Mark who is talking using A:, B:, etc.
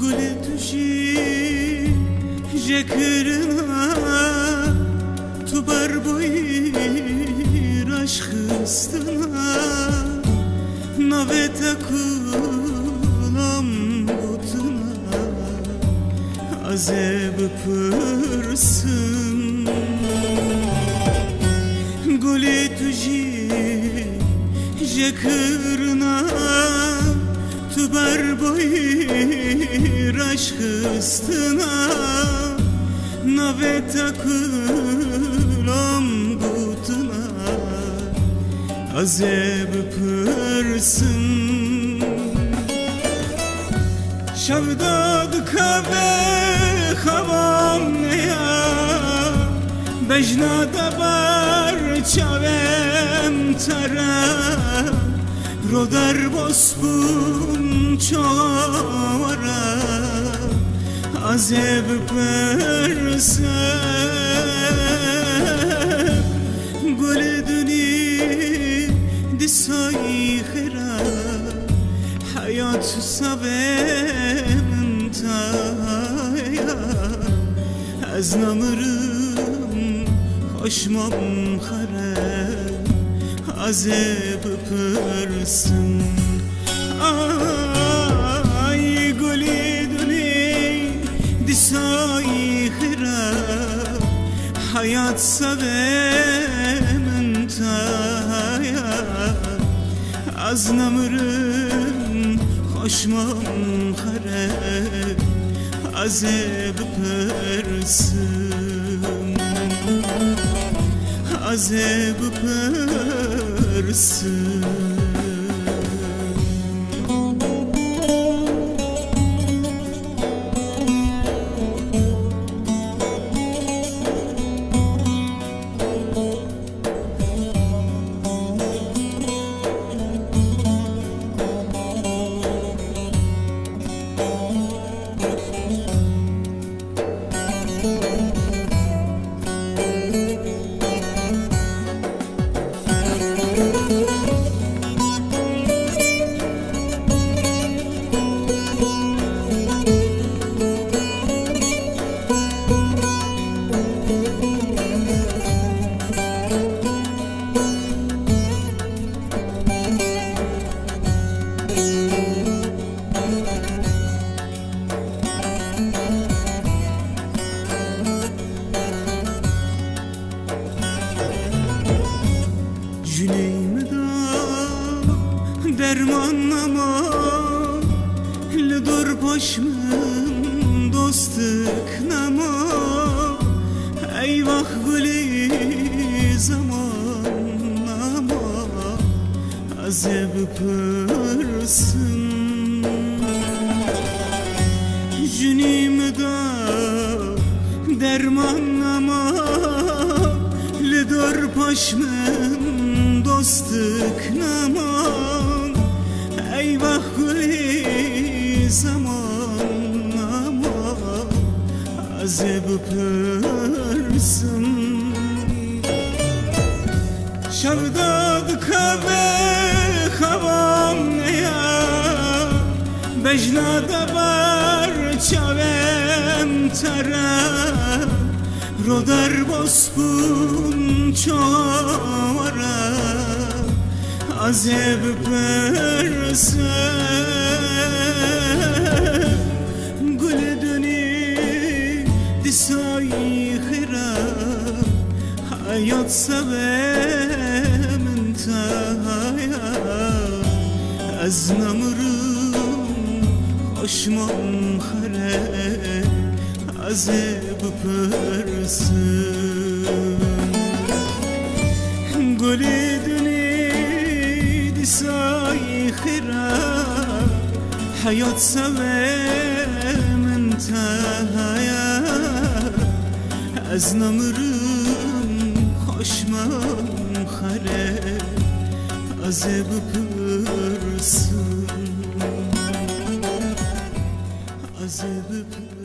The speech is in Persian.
A: گل توشی جکرنا تو بر بویرش خستنا نوه تکولم بودنا ازه بپرسن گل توشی جکرنا تو بر بویرش خستنا نوه تکولم بودنا ازه بپرسن شب داد که به خوام نیا بجنا دبر چوم تره رو در باسپون چاره ازه بپرسن گل دونی دیسایی خیره حیات سبم تایا از نمرم خوشمم خره ازه بپرسن آی گلی دونی دیسایی خیره حیات سبم تایا از نمرم خوشمم خره ازه بپرسن ازه بپرسن درمان نما لدور پاشمن دوستک نما ای وقت گلی زمان نما ازه بپرسن جنیم دا درمان نما لدور پاشمن دوستک نما ای وقت گلی زمان نما ازه بپرسن شب داد که به خوام نیا بجنا دبر چوم تره رو در باسپون چاره ازه بپرسن حیات سوم انتهایا از نمرم خوشمان خره از بپرسم گلی دونی دیسای خیره حیات سوم انتهایا از نمرم خوشمان خره از بپرسم از بپرسم